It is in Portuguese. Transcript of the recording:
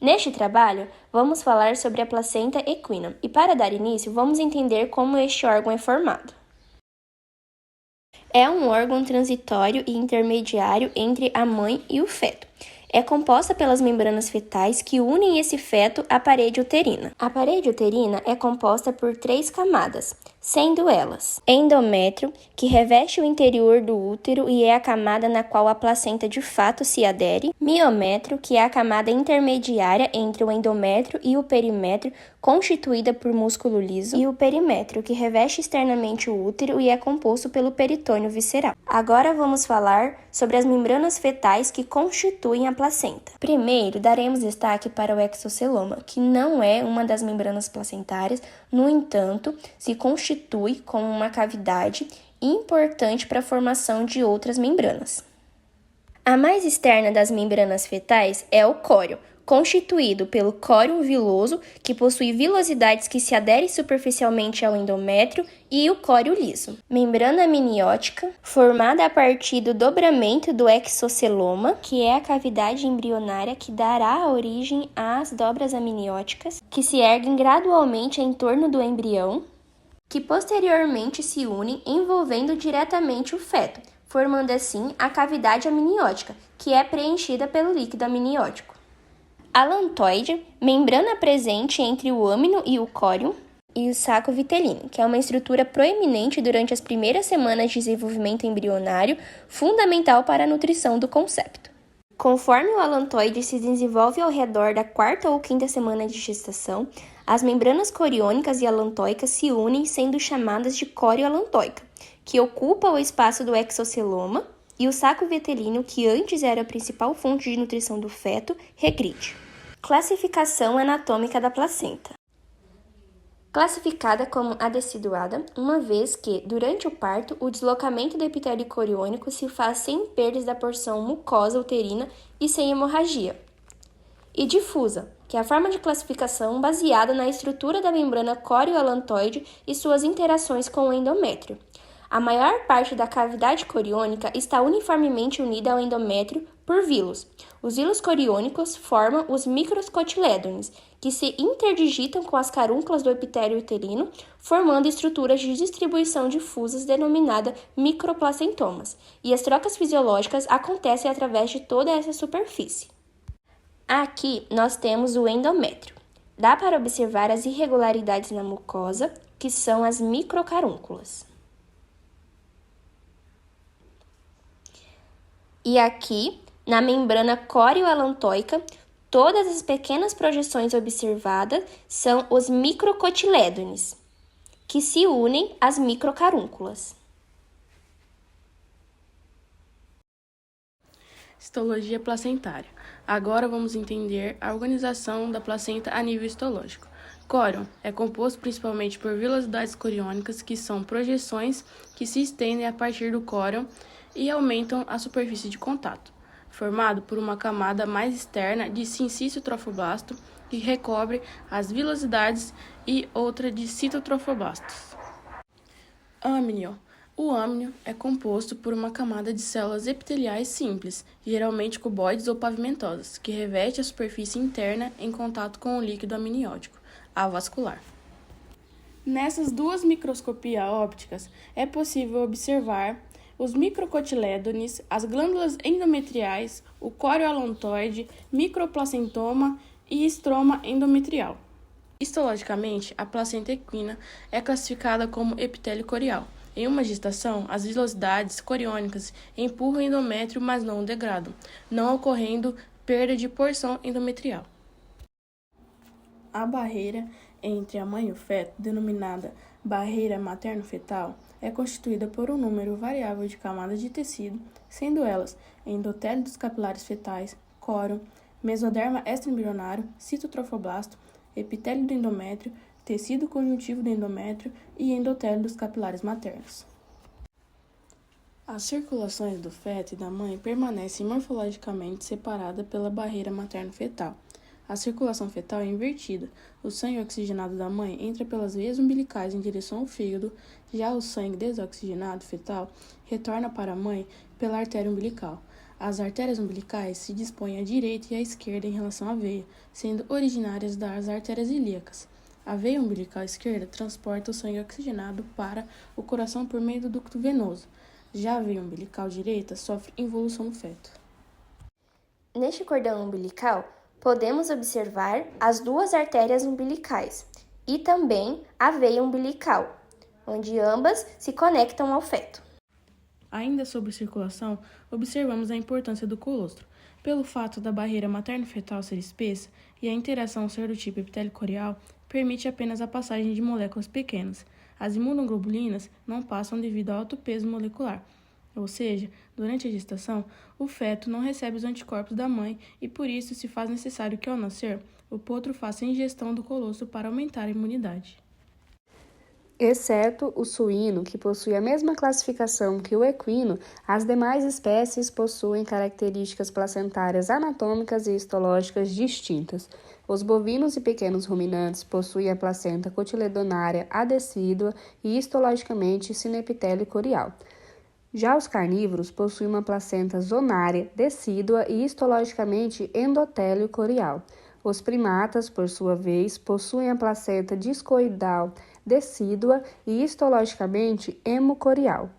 Neste trabalho, vamos falar sobre a placenta equina e, para dar início, vamos entender como este órgão é formado. É um órgão transitório e intermediário entre a mãe e o feto. É composta pelas membranas fetais que unem esse feto à parede uterina. A parede uterina é composta por 3 camadas, sendo elas: endométrio, que reveste o interior do útero e é a camada na qual a placenta de fato se adere; miométrio, que é a camada intermediária entre o endométrio e o perimétrio, constituída por músculo liso; e o perimétrio, que reveste externamente o útero e é composto pelo peritônio visceral. Agora vamos falar sobre as membranas fetais que constituem a placenta. Primeiro, daremos destaque para o exoceloma, que não é uma das membranas placentárias, no entanto, se constitui como uma cavidade importante para a formação de outras membranas. A mais externa das membranas fetais é o córeo, constituído pelo córium viloso, que possui vilosidades que se aderem superficialmente ao endométrio, e o córeo liso. Membrana amniótica, formada a partir do dobramento do exoceloma, que é a cavidade embrionária que dará origem às dobras amnióticas, que se erguem gradualmente em torno do embrião, que posteriormente se unem envolvendo diretamente o feto, formando assim a cavidade amniótica, que é preenchida pelo líquido amniótico. Alantoide, membrana presente entre o âmino e o córium, e o saco vitelino, que é uma estrutura proeminente durante as primeiras semanas de desenvolvimento embrionário, fundamental para a nutrição do concepto. Conforme o alantoide se desenvolve ao redor da 4ª ou 5ª semana de gestação, as membranas coriônicas e alantóicas se unem, sendo chamadas de córeo alantóica, que ocupa o espaço do exoceloma, e o saco vitelino, que antes era a principal fonte de nutrição do feto, regride. Classificação anatômica da placenta. Classificada como adeciduada, uma vez que, durante o parto, o deslocamento do epitélio coriônico se faz sem perdas da porção mucosa uterina e sem hemorragia. E difusa, que é a forma de classificação baseada na estrutura da membrana córeo-alantoide e suas interações com o endométrio. A maior parte da cavidade coriônica está uniformemente unida ao endométrio por vilos. Os vilos coriônicos formam os microcotilédones, que se interdigitam com as carúnculas do epitélio uterino, formando estruturas de distribuição difusas denominadas microplacentomas, e as trocas fisiológicas acontecem através de toda essa superfície. Aqui nós temos o endométrio. Dá para observar as irregularidades na mucosa, que são as microcarúnculas. E aqui, na membrana córeo-alantóica, todas as pequenas projeções observadas são os microcotilédones, que se unem às microcarúnculas. Histologia placentária. Agora vamos entender a organização da placenta a nível histológico. Córion é composto principalmente por vilosidades coriônicas, que são projeções que se estendem a partir do córion e aumentam a superfície de contato, formado por uma camada mais externa de sincício trofoblasto, que recobre as vilosidades, e outra de citotrofoblastos. Âmnio. O âmnio é composto por uma camada de células epiteliais simples, geralmente cuboides ou pavimentosas, que reveste a superfície interna em contato com o líquido amniótico avascular. Nessas duas microscopias ópticas é possível observar os microcotilédones, as glândulas endometriais, o córeo alantoide, microplacentoma e estroma endometrial. Histologicamente, a placenta equina é classificada como epitélio corial. Em uma gestação, as vilosidades coriônicas empurram o endométrio, mas não o degradam, não ocorrendo perda de porção endometrial. A barreira entre a mãe e o feto, denominada barreira materno-fetal, é constituída por um número variável de camadas de tecido, sendo elas endotélio dos capilares fetais, córeo, mesoderma extraembrionário, citotrofoblasto, epitélio do endométrio, tecido conjuntivo do endométrio e endotélio dos capilares maternos. As circulações do feto e da mãe permanecem morfologicamente separadas pela barreira materno-fetal. A circulação fetal é invertida. O sangue oxigenado da mãe entra pelas veias umbilicais em direção ao fígado, já o sangue desoxigenado fetal retorna para a mãe pela artéria umbilical. As artérias umbilicais se dispõem à direita e à esquerda em relação à veia, sendo originárias das artérias ilíacas. A veia umbilical esquerda transporta o sangue oxigenado para o coração por meio do ducto venoso. Já a veia umbilical direita sofre involução no feto. Neste cordão umbilical, podemos observar as duas artérias umbilicais e também a veia umbilical, onde ambas se conectam ao feto. Ainda sobre circulação, observamos a importância do colostro. Pelo fato da barreira materno-fetal ser espessa e a interação ser do tipo epitélio-corial, permite apenas a passagem de moléculas pequenas. As imunoglobulinas não passam devido ao alto peso molecular, ou seja, durante a gestação, o feto não recebe os anticorpos da mãe e por isso se faz necessário que ao nascer, o potro faça a ingestão do colostro para aumentar a imunidade. Exceto o suíno, que possui a mesma classificação que o equino, as demais espécies possuem características placentárias anatômicas e histológicas distintas. Os bovinos e pequenos ruminantes possuem a placenta cotiledonária adecídua e histologicamente sinepitélio corial. Já os carnívoros possuem uma placenta zonária decídua e histologicamente endotélio corial. Os primatas, por sua vez, possuem a placenta discoidal decídua e histologicamente hemocorial.